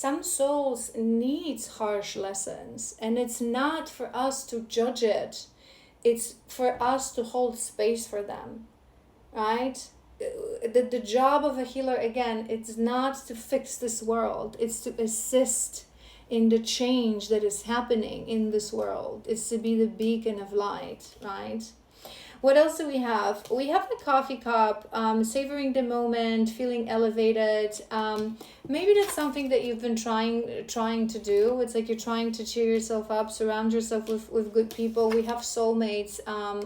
some souls needs harsh lessons, and it's not for us to judge it. It's for us to hold space for them, right? The job of a healer, again, it's not to fix this world. It's to assist in the change that is happening in this world. It's to be the beacon of light, right? What else do we have? We have the coffee cup, savoring the moment, feeling elevated. Maybe that's something that you've been trying to do. It's like you're trying to cheer yourself up, surround yourself with good people. We have soulmates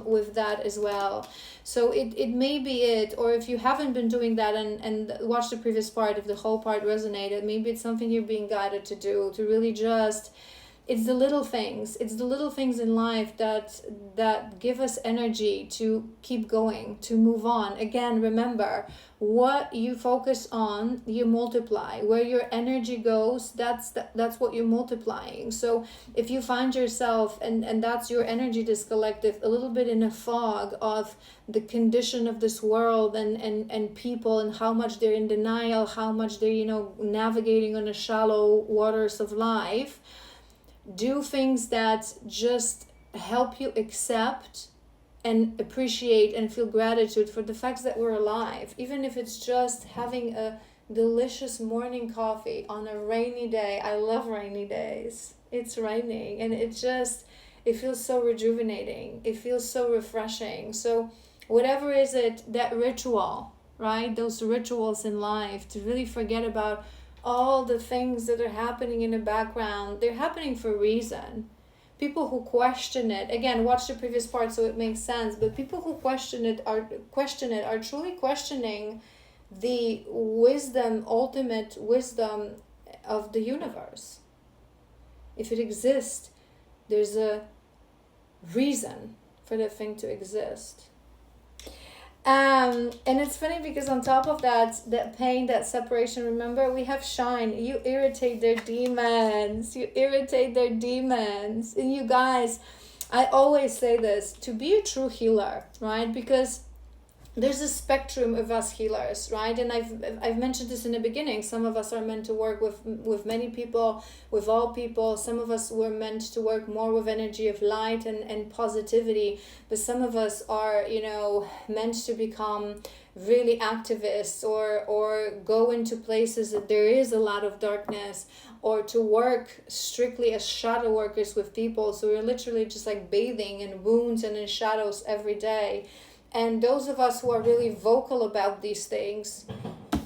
with that as well. So it may be it, or if you haven't been doing that and watch the previous part, if the whole part resonated, maybe it's something you're being guided to do, to really just, it's the little things, in life that give us energy to keep going, to move on. Again, remember, what you focus on, you multiply. Where your energy goes, that's what you're multiplying. So if you find yourself, and that's your energy, this collective, a little bit in a fog of the condition of this world and people, and how much they're in denial, how much they're navigating on the shallow waters of life, do things that just help you accept and appreciate and feel gratitude for the fact that we're alive. Even if it's just having a delicious morning coffee on a rainy day. I love rainy days. It's raining and it feels so rejuvenating. It feels so refreshing. So whatever is it, that ritual, right? Those rituals in life, to really forget about all the things that are happening in the background. They're happening for a reason. People who question it, again, watch the previous part so it makes sense, but people who question it are truly questioning the wisdom, ultimate wisdom of the universe. If it exists, there's a reason for the thing to exist. And it's funny because on top of that pain, that separation, remember, we have shine. You irritate their demons. And you guys, I always say this, to be a true healer, right? Because there's a spectrum of us healers, right? And I've mentioned this in the beginning. Some of us are meant to work with many people, with all people. Some of us were meant to work more with energy of light and positivity. But some of us are, meant to become really activists or go into places that there is a lot of darkness, or to work strictly as shadow workers with people. So we're literally just like bathing in wounds and in shadows every day. And those of us who are really vocal about these things,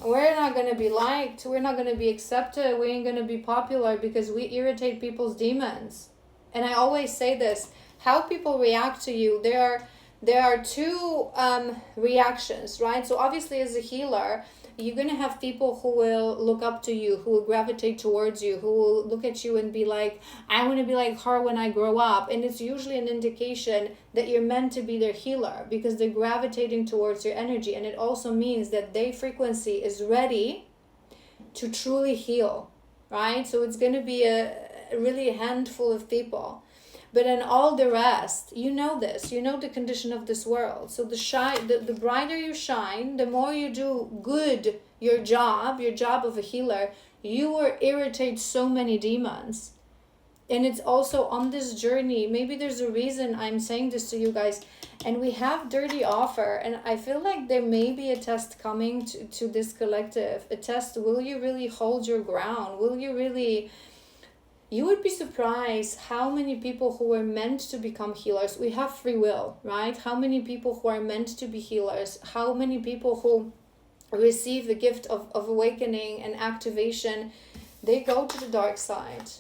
we're not going to be liked. We're not going to be accepted. We ain't going to be popular because we irritate people's demons. And I always say this, how people react to you, there are two reactions, right? So obviously as a healer, you're going to have people who will look up to you, who will gravitate towards you, who will look at you and be like, I want to be like her when I grow up. And it's usually an indication that you're meant to be their healer because they're gravitating towards your energy. And it also means that their frequency is ready to truly heal, right? So it's going to be a really handful of people. But in all the rest, this, the condition of this world. So the brighter you shine, the more you do good, your job of a healer, you will irritate so many demons. And it's also on this journey, maybe there's a reason I'm saying this to you guys, and we have dirty offer, and I feel like there may be a test coming to this collective. A test, will you really hold your ground? Will you really... You would be surprised how many people who are meant to become healers, we have free will, right? How many people who are meant to be healers, how many people who receive the gift of awakening and activation, they go to the dark side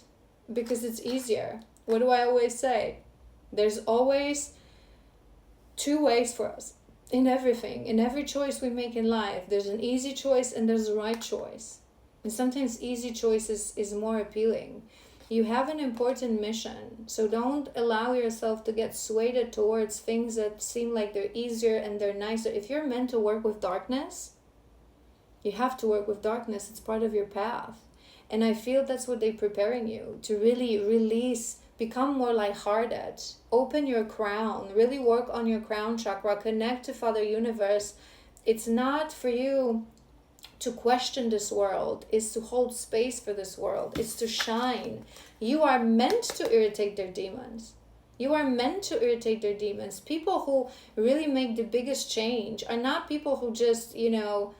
because it's easier. What do I always say? There's always two ways for us in everything. In every choice we make in life, there's an easy choice and there's a right choice. And sometimes easy choice is more appealing. You have an important mission, so don't allow yourself to get swayed towards things that seem like they're easier and they're nicer. If you're meant to work with darkness, you have to work with darkness. It's part of your path. And I feel that's what they're preparing you, to really release, become more lighthearted, open your crown, really work on your crown chakra, connect to Father Universe. It's not for you to question this world, is to hold space for this world, is to shine. You are meant to irritate their demons. You are meant to irritate their demons. People who really make the biggest change are not people who just, you know,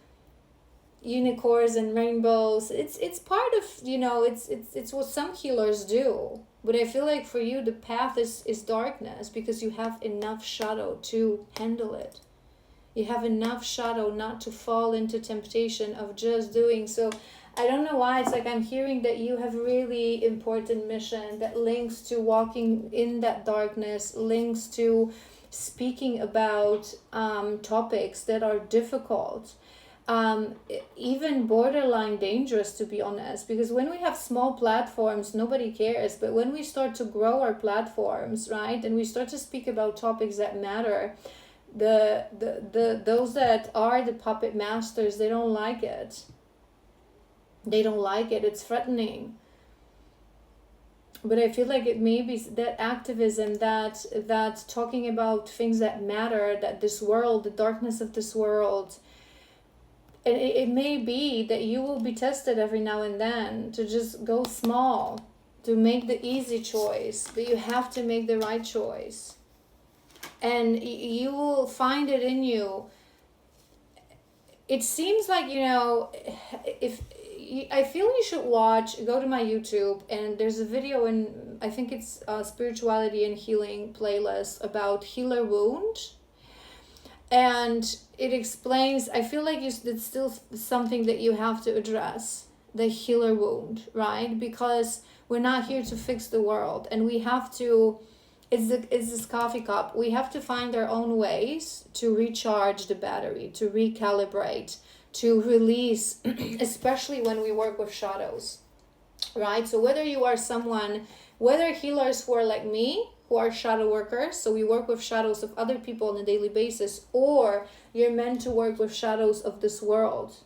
unicorns and rainbows. It's part of, you know, it's what some healers do. But I feel like for you the path is darkness, because you have enough shadow to handle it. You have enough shadow not to fall into temptation of just doing. So I don't know why, it's like I'm hearing that you have really important mission that links to walking in that darkness, links to speaking about topics that are difficult, even borderline dangerous, to be honest, because when we have small platforms nobody cares, but when we start to grow our platforms, right, and we start to speak about topics that matter, the those that are the puppet masters, they don't like it. They don't like it. It's threatening. But I feel like it may be that activism, that talking about things that matter, that this world, the darkness of this world, and it may be that you will be tested every now and then to just go small, to make the easy choice, but you have to make the right choice. And you will find it in you. It seems like, you know, if I feel you should go to my YouTube, and there's a video in, I think it's spirituality and healing playlist about healer wound, and it explains, I feel like it's still something that you have to address, the healer wound, right? Because we're not here to fix the world, and we have to, it's this coffee cup, we have to find our own ways to recharge the battery, to recalibrate, to release, especially when we work with shadows, right? So whether you are someone, whether healers who are like me, who are shadow workers, so we work with shadows of other people on a daily basis, or you're meant to work with shadows of this world,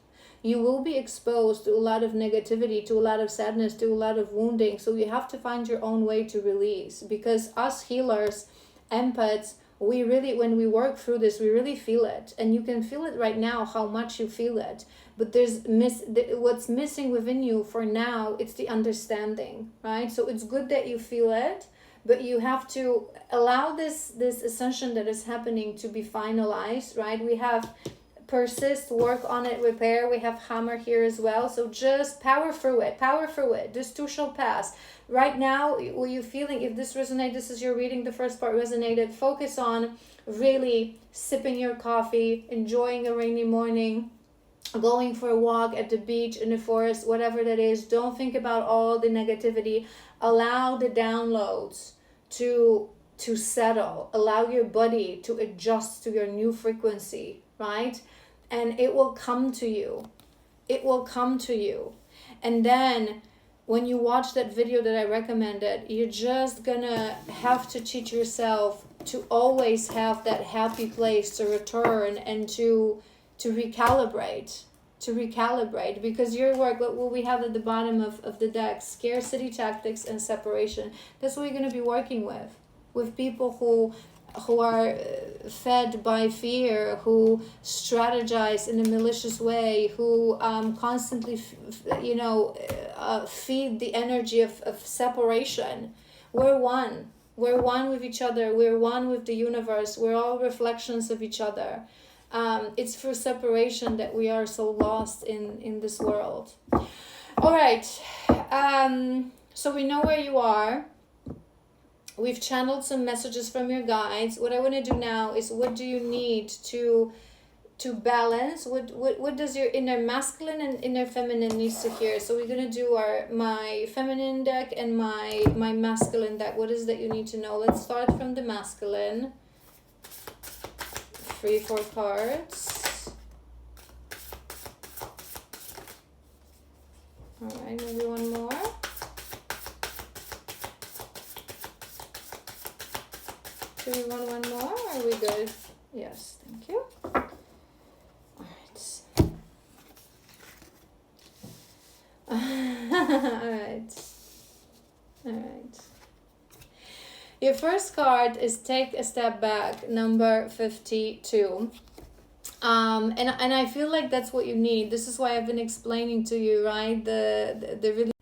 you will be exposed to a lot of negativity, to a lot of sadness, to a lot of wounding. So you have to find your own way to release, because us healers, empaths, we really, when we work through this, we really feel it. And you can feel it right now, how much you feel it. But what's missing within you for now, it's the understanding, right? So it's good that you feel it, but you have to allow this ascension that is happening to be finalized, right? We have persist, work on it, repair. We have hammer here as well. So just power through it. This too shall pass. Right now, what you feeling, if this resonates, this is your reading, the first part resonated, focus on really sipping your coffee, enjoying a rainy morning, going for a walk at the beach, in the forest, whatever that is. Don't think about all the negativity. Allow the downloads to settle. Allow your body to adjust to your new frequency, right? And it will come to you. It will come to you. And then when you watch that video that I recommended, you're just gonna have to teach yourself to always have that happy place to return and to recalibrate. Because your work, what we have at the bottom of the deck, scarcity tactics and separation, that's what you're going to be working with people who are fed by fear, who strategize in a malicious way, who constantly feed the energy of separation. We're one with each other, we're one with the universe, we're all reflections of each other. It's through separation that we are so lost in this world. All right. So we know where you are. We've channeled some messages from your guides. What I want to do now is, what do you need to balance? What does your inner masculine and inner feminine needs to hear? So we're going to do my feminine deck and my masculine deck. What is that you need to know? Let's start from the masculine. 3-4 cards. All right, maybe one more. Do we want one more? Are we good? Yes, thank you. All right. All right. Your first card is Take a Step Back, number 52. And I feel like that's what you need. This is why I've been explaining to you, right? The really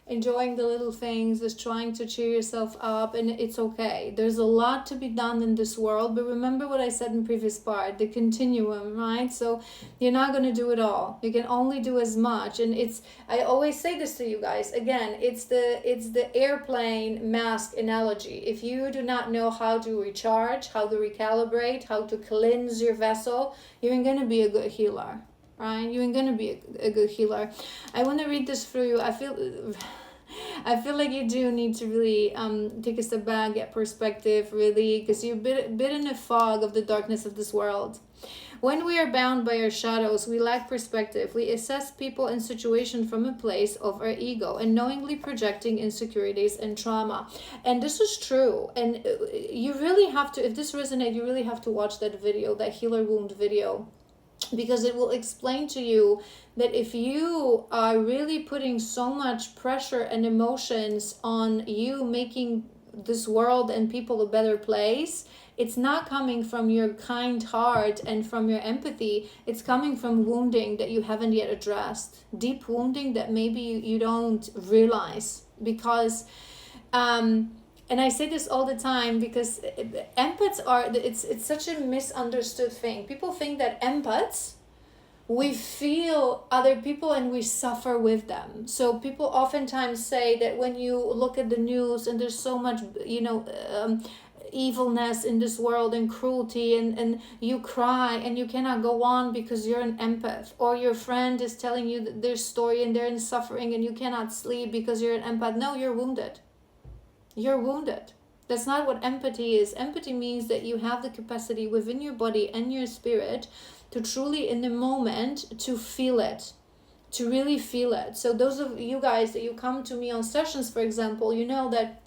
enjoying the little things, just trying to cheer yourself up, and it's okay. There's a lot to be done in this world, but remember what I said in previous part, the continuum, right? So you're not going to do it all. You can only do as much. And I always say this to you guys again, it's the airplane mask analogy. If you do not know how to recharge, how to recalibrate, how to cleanse your vessel, you ain't going to be a good healer, right? You ain't gonna be a good healer. I want to read this for you. I feel like you do need to really take a step back, get perspective, really, because you're a bit in a fog of the darkness of this world. When we are bound by our shadows, we lack perspective. We assess people and situations from a place of our ego and knowingly projecting insecurities and trauma. And this is true. And you really have to, if this resonates, you really have to watch that video, that healer wound video, because it will explain to you that if you are really putting so much pressure and emotions on you making this world and people a better place, it's not coming from your kind heart and from your empathy. It's coming from wounding that you haven't yet addressed, deep wounding that maybe you don't realize. Because and I say this all the time, because empaths are, it's such a misunderstood thing. People think that empaths, we feel other people and we suffer with them. So people oftentimes say that when you look at the news and there's so much, evilness in this world and cruelty, and you cry and you cannot go on because you're an empath, or your friend is telling you their story and they're in suffering and you cannot sleep because you're an empath. No, you're wounded. You're wounded. That's not what empathy is. Empathy means that you have the capacity within your body and your spirit to truly, in the moment, to feel it, to really feel it. So those of you guys that you come to me on sessions, for example, you know that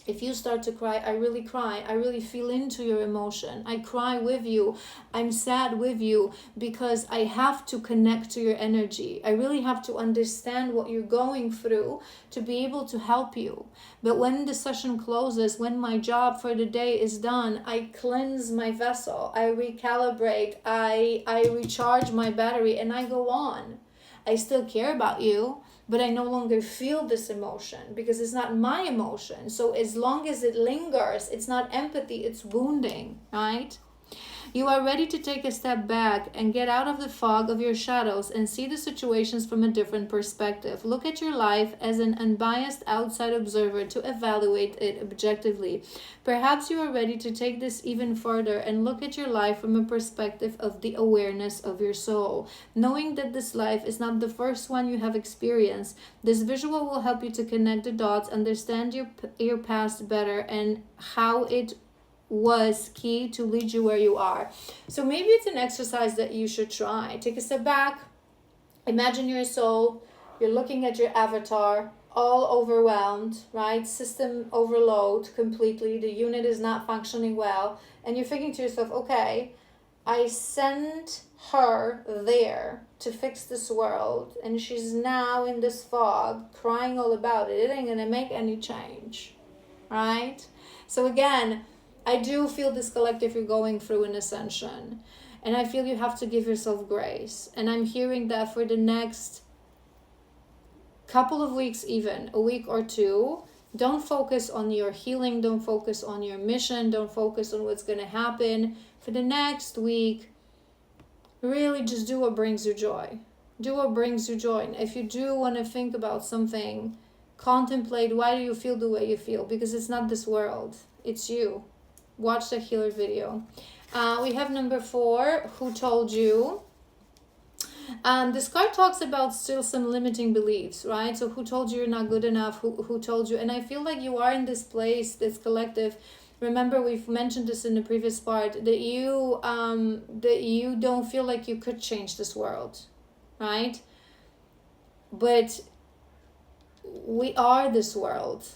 if you start to cry, I really cry. I really feel into your emotion. I cry with you. I'm sad with you, because I have to connect to your energy. I really have to understand what you're going through to be able to help you. But when the session closes, when my job for the day is done, I cleanse my vessel. I recalibrate. I recharge my battery, and I go on. I still care about you, but I no longer feel this emotion because it's not my emotion. So as long as it lingers, it's not empathy, it's wounding, right? You are ready to take a step back and get out of the fog of your shadows and see the situations from a different perspective. Look at your life as an unbiased outside observer to evaluate it objectively. Perhaps you are ready to take this even further and look at your life from a perspective of the awareness of your soul. Knowing that this life is not the first one you have experienced, this visual will help you to connect the dots, understand your past better, and how it was key to lead you where you are. So maybe it's an exercise that you should try. Take a step back. Imagine your soul. You're looking at your avatar, all overwhelmed, right? System overload completely. The unit is not functioning well. And you're thinking to yourself, okay, I sent her there to fix this world, and she's now in this fog crying all about it. It ain't gonna make any change, right? So again, I do feel this collective you're going through an ascension, and I feel you have to give yourself grace. And I'm hearing that for the next couple of weeks, even a week or two, don't focus on your healing, don't focus on your mission, don't focus on what's going to happen. For the next week, really just do what brings you joy. Do what brings you joy. And if you do want to think about something, contemplate, why do you feel the way you feel? Because it's not this world, it's you. Watch the healer video. We have number 4, who told you? This card talks about still some limiting beliefs, right? So who told you you're not good enough? Who told you? And I feel like you are in this place, this collective. Remember, we've mentioned this in the previous part, that you don't feel like you could change this world, right? But we are this world.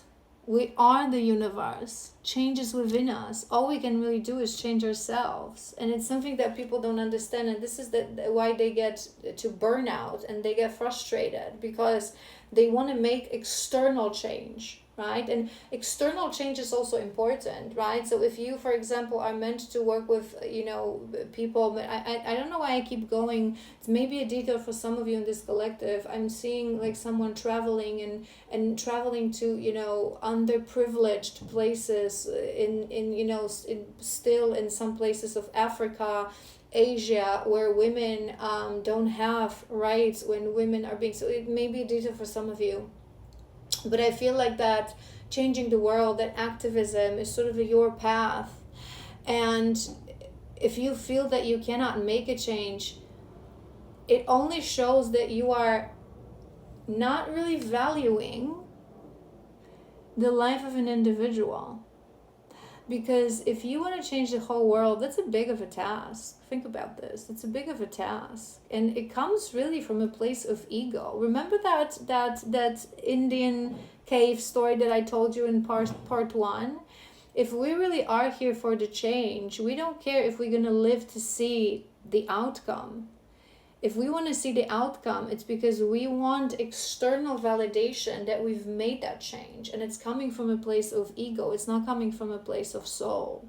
We are the universe. Change is within us. All we can really do is change ourselves. And it's something that people don't understand. And this is why they get to burnout and they get frustrated, because they want to make external change, right? And external change is also important, right? So if you, for example, are meant to work with, people, but I don't know why I keep going. It's maybe a detail for some of you in this collective. I'm seeing like someone traveling and traveling to, underprivileged places still in some places of Africa, Asia, where women don't have rights, when women are being, so it may be a detail for some of you. But I feel like that changing the world, that activism is sort of your path. And if you feel that you cannot make a change, it only shows that you are not really valuing the life of an individual. Because if you want to change the whole world, that's a big of a task. Think about this. It's a big of a task. And it comes really from a place of ego. Remember that Indian cave story that I told you in part one? If we really are here for the change, we don't care if we're going to live to see the outcome. If we want to see the outcome, it's because we want external validation that we've made that change. And it's coming from a place of ego. It's not coming from a place of soul.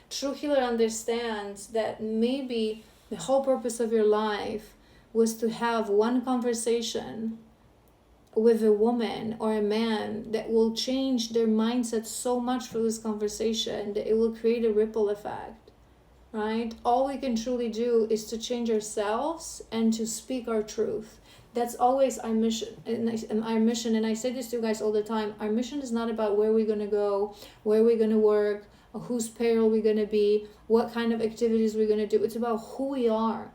True healer understands that maybe the whole purpose of your life was to have one conversation with a woman or a man that will change their mindset so much through this conversation that it will create a ripple effect. Right? All we can truly do is to change ourselves and to speak our truth. That's always our mission. And our mission, and I say this to you guys all the time, our mission is not about where we're going to go, where we're going to work, or whose payroll we're going to be, what kind of activities we're going to do. It's about who we are.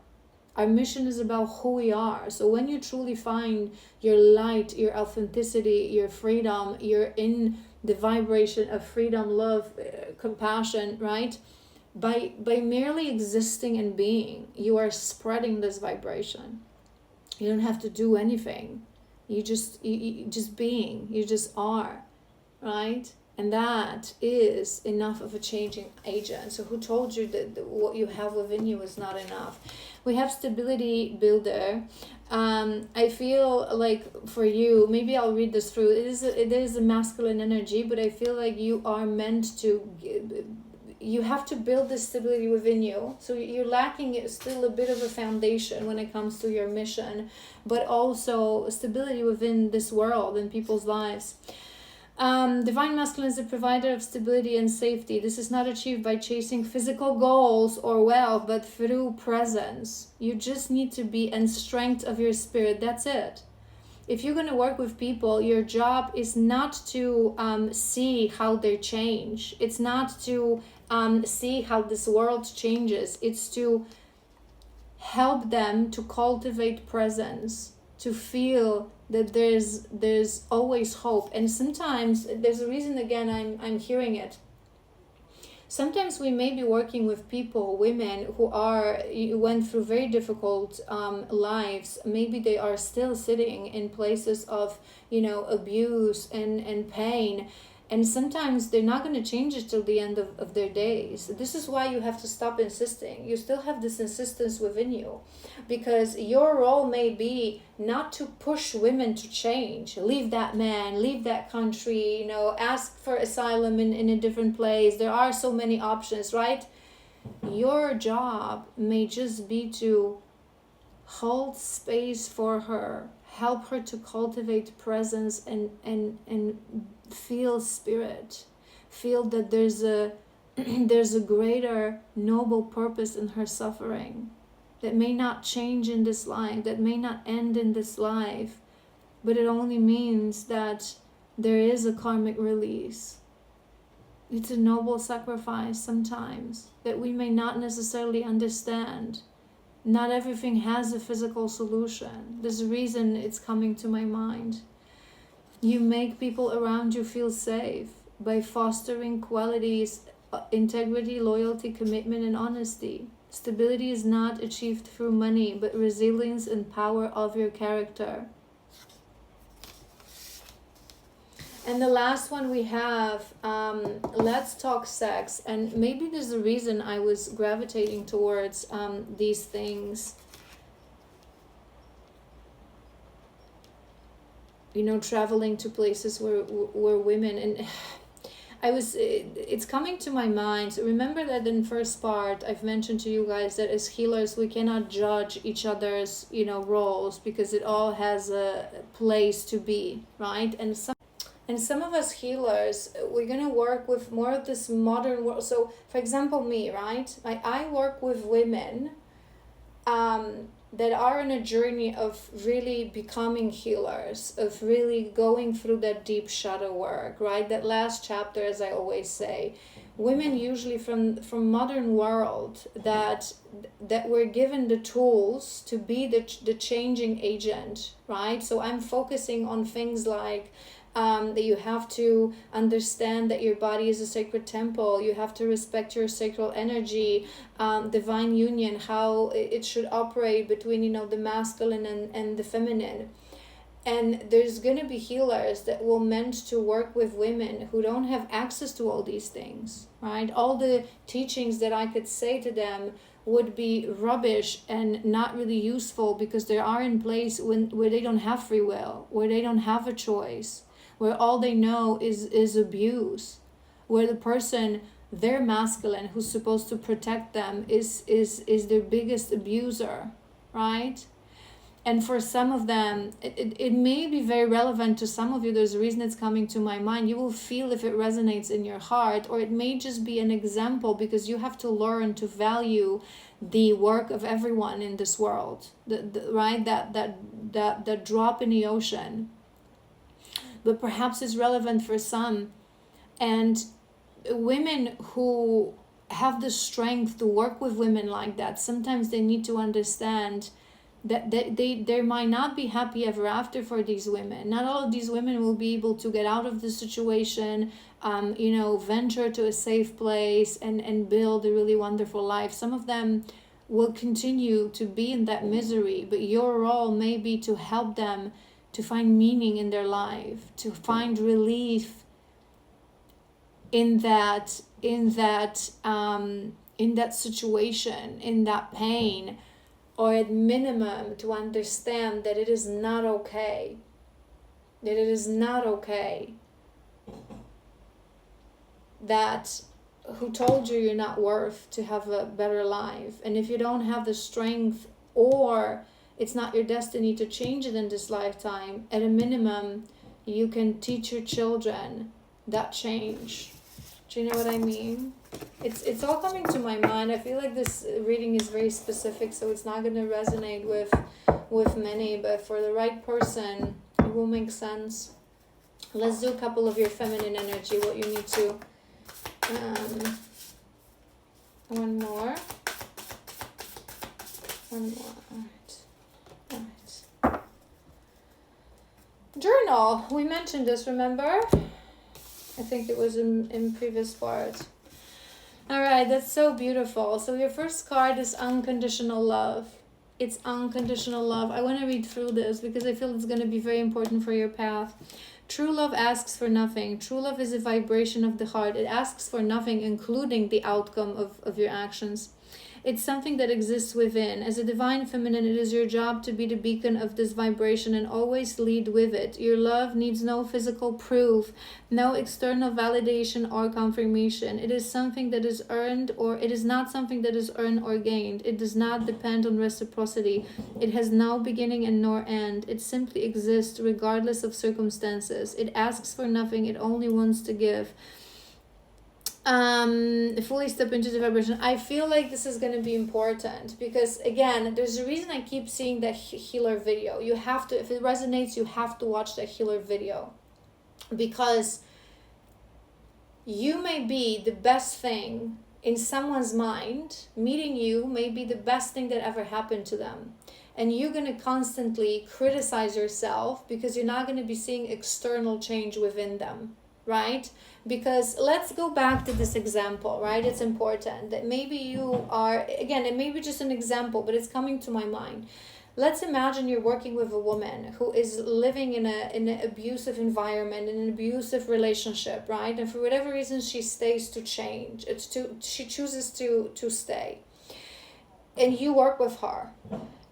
Our mission is about who we are. So when you truly find your light, your authenticity, your freedom, you're in the vibration of freedom, love, compassion, right? By merely existing and being, you are spreading this vibration. You don't have to do anything. You just being. You just are, right? And that is enough of a changing agent. So who told you that what you have within you is not enough? We have stability builder. I feel like for you, maybe I'll read this through. It is a masculine energy, but I feel like you are meant to. You have to build this stability within you. So you're lacking still a bit of a foundation when it comes to your mission, but also stability within this world and people's lives. Divine Masculine is a provider of stability and safety. This is not achieved by chasing physical goals or wealth, but through presence. You just need to be in strength of your spirit. That's it. If you're going to work with people, your job is not to see how they change. It's not to see how this world changes. It's to help them to cultivate presence, to feel that there's always hope. And sometimes there's a reason, again, I'm hearing it. Sometimes we may be working with people, women who went through very difficult lives. Maybe they are still sitting in places of, abuse and pain. And sometimes they're not going to change it till the end of their days. This is why you have to stop insisting. You still have this insistence within you. Because your role may be not to push women to change. Leave that man, leave that country, ask for asylum in a different place. There are so many options, right? Your job may just be to hold space for her, help her to cultivate presence and feel spirit, feel that there's a greater noble purpose in her suffering that may not change in this life, that may not end in this life, but it only means that there is a karmic release. It's a noble sacrifice sometimes that we may not necessarily understand. Not everything has a physical solution. There's a reason it's coming to my mind. You make people around you feel safe by fostering qualities, integrity, loyalty, commitment, and honesty. Stability is not achieved through money, but resilience and power of your character. And the last one we have, let's talk sex. And maybe there's a reason I was gravitating towards these things. traveling to places where women, and it's coming to my mind. So remember that in first part I've mentioned to you guys that as healers we cannot judge each other's roles, because it all has a place to be, right? And some of us healers, we're gonna work with more of this modern world. So for example, me, right, I work with women that are on a journey of really becoming healers, of really going through that deep shadow work, right? That last chapter, as I always say, women usually from modern world that were given the tools to be the changing agent, right? So I'm focusing on things like that you have to understand that your body is a sacred temple. You have to respect your sacral energy, divine union, how it should operate between the masculine and the feminine. And there's going to be healers that will meant to work with women who don't have access to all these things, right? All the teachings that I could say to them would be rubbish and not really useful, because they are in place where they don't have free will, where they don't have a choice, where all they know is abuse, where the person, their masculine, who's supposed to protect them, is their biggest abuser, right? And for some of them, it may be very relevant to some of you. There's a reason it's coming to my mind. You will feel if it resonates in your heart, or it may just be an example, because you have to learn to value the work of everyone in this world, right? That drop in the ocean. But perhaps it's relevant for some. And women who have the strength to work with women like that, sometimes they need to understand that they might not be happy ever after for these women. Not all of these women will be able to get out of the situation, venture to a safe place and build a really wonderful life. Some of them will continue to be in that misery, but your role may be to help them to find meaning in their life, to find relief in that situation, in that pain, or at minimum to understand that it is not okay. That it is not okay. That who told you you're not worth to have a better life? And if you don't have the strength, or it's not your destiny to change it in this lifetime, at a minimum, you can teach your children that change. Do you know what I mean? It's all coming to my mind. I feel like this reading is very specific, so it's not going to resonate with many, but for the right person, it will make sense. Let's do a couple of your feminine energy, what you need to. One more. All right. Journal. We mentioned this, remember? I think it was in previous part. All right, that's so beautiful. So your first card is unconditional love. It's unconditional love. I want to read through this because I feel it's going to be very important for your path. True love asks for nothing. True love is a vibration of the heart. It asks for nothing, including the outcome of your actions. It's something that exists within. As a divine feminine, it is your job to be the beacon of this vibration and always lead with it. Your love needs no physical proof, no external validation or confirmation. It is something that is earned, or it is not something that is earned or gained. It does not depend on reciprocity. It has no beginning and nor end. It simply exists regardless of circumstances. It asks for nothing. It only wants to give. Fully step into the vibration. I feel like this is going to be important because, again, there's a reason I keep seeing that healer video. You have to, if it resonates, you have to watch that healer video, because you may be the best thing in someone's mind. Meeting you may be the best thing that ever happened to them, and you're going to constantly criticize yourself because you're not going to be seeing external change within them, right? Because let's go back to this example, right? It's important that maybe you are, again, it may be just an example, but it's coming to my mind. Let's imagine you're working with a woman who is living in an abusive environment, in an abusive relationship, right? And for whatever reason, she stays to change. She chooses to stay. And you work with her.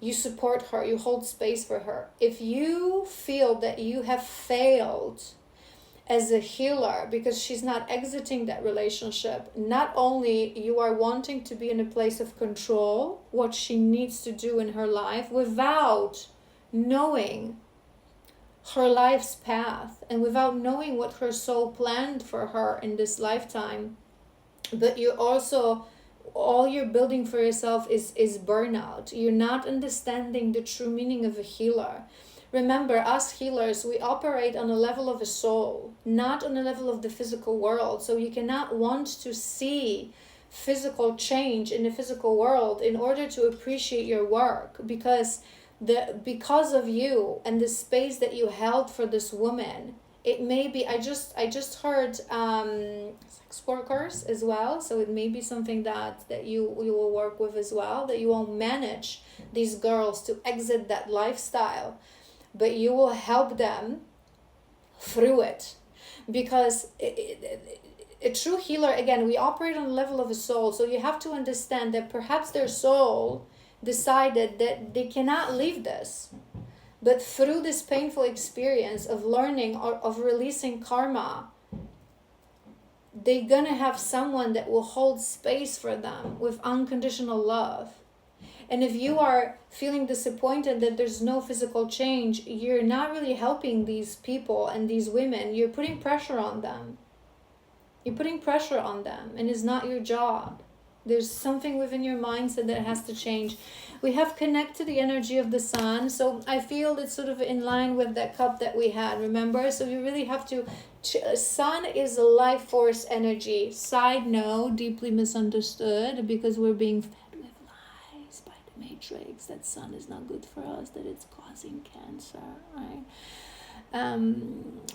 you support her, you hold space for her. If you feel that you have failed as a healer because she's not exiting that relationship, not only you are wanting to be in a place of control, what she needs to do in her life without knowing her life's path and without knowing what her soul planned for her in this lifetime, but you also, all you're building for yourself is burnout. You're not understanding the true meaning of a healer. Remember, us healers, we operate on a level of a soul, not on a level of the physical world. So you cannot want to see physical change in the physical world in order to appreciate your work, because of you and the space that you held for this woman. It may be, I just heard sex workers as well, so it may be something that you will work with as well, that you won't manage these girls to exit that lifestyle, but you will help them through it. Because a true healer, again, we operate on the level of a soul, so you have to understand that perhaps their soul decided that they cannot leave this. But through this painful experience of learning or of releasing karma, they're gonna have someone that will hold space for them with unconditional love. And if you are feeling disappointed that there's no physical change, you're not really helping these people and these women. You're putting pressure on them. You're putting pressure on them, and it's not your job. There's something within your mindset that has to change. We have connected the energy of the sun. So I feel it's sort of in line with that cup that we had, remember? So you really have to, sun is a life force energy. Side note, deeply misunderstood, because we're being fed with lies by the matrix that sun is not good for us, that it's causing cancer, right?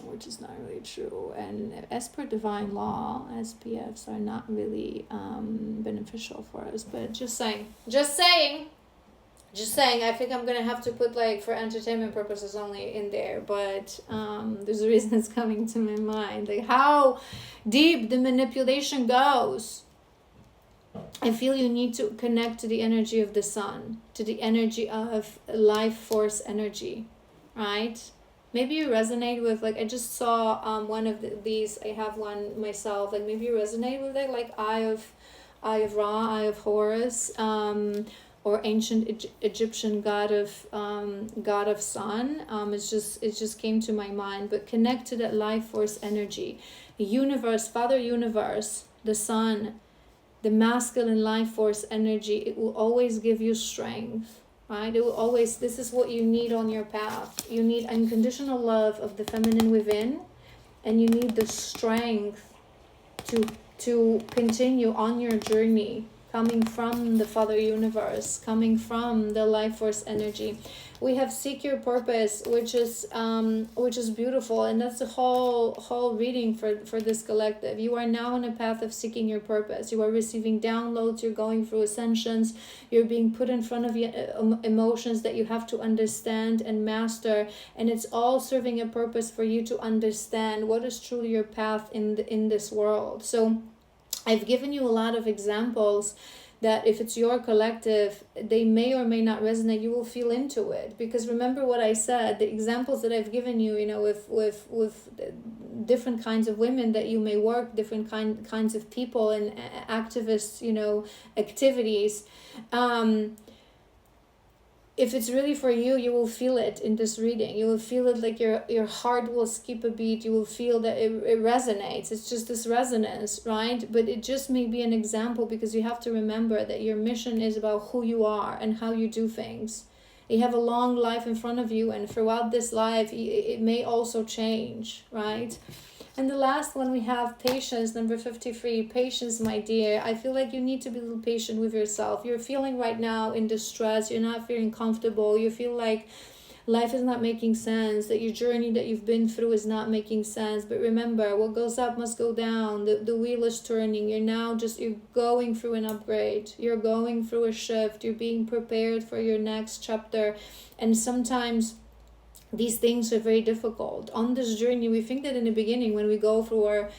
Which is not really true. And as per divine law, SPFs are not really beneficial for us. But just saying, I think I'm gonna have to put, like, for entertainment purposes only in there. But there's a reason it's coming to my mind, like how deep the manipulation goes. I feel you need to connect to the energy of the sun, to the energy of life force energy, right? Maybe you resonate with, like, I just saw one of these, I have one myself, like maybe you resonate with it, like Eye of Ra, Eye of Horus, or ancient Egyptian god of sun. It just came to my mind. But connect to that life force energy, universe, Father Universe, the sun, the masculine life force energy. It will always give you strength. Right? It will always, this is what you need on your path. You need unconditional love of the feminine within, and you need the strength to continue on your journey, coming from the Father Universe, coming from the life force energy. We have seek your purpose, which is beautiful, and that's the whole reading for this collective. You are now on a path of seeking your purpose. You are receiving downloads. You're going through ascensions. You're being put in front of you emotions that you have to understand and master, and it's all serving a purpose for you to understand what is truly your path in this world. So I've given you a lot of examples that if it's your collective, they may or may not resonate. You will feel into it, because remember what I said, the examples that I've given you, with different kinds of women that you may work, different kinds of people and activists, activities. If it's really for you, you will feel it in this reading. You will feel it, like your heart will skip a beat. You will feel that it resonates. It's just this resonance, right? But it just may be an example, because you have to remember that your mission is about who you are and how you do things. You have a long life in front of you, and throughout this life, it may also change, right? And the last one we have patience, number 53. Patience, my dear. I feel like you need to be a little patient with yourself. You're feeling right now in distress. You're not feeling comfortable. You feel like life is not making sense, that your journey that you've been through is not making sense. But remember, what goes up must go down. The wheel is turning. You're going through an upgrade. You're going through a shift. You're being prepared for your next chapter. And sometimes these things are very difficult on this journey. We think that in the beginning, when we go through our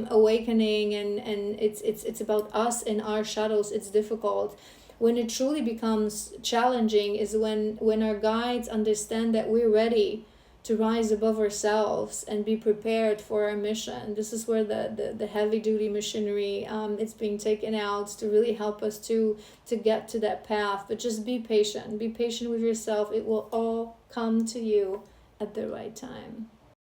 awakening and it's about us and our shadows, it's difficult. when it truly becomes challenging is when our guides understand that we're ready to rise above ourselves and be prepared for our mission. This is where the heavy duty machinery it's being taken out to really help us to get to that path. But just be patient with yourself. It will all come to you at the right time.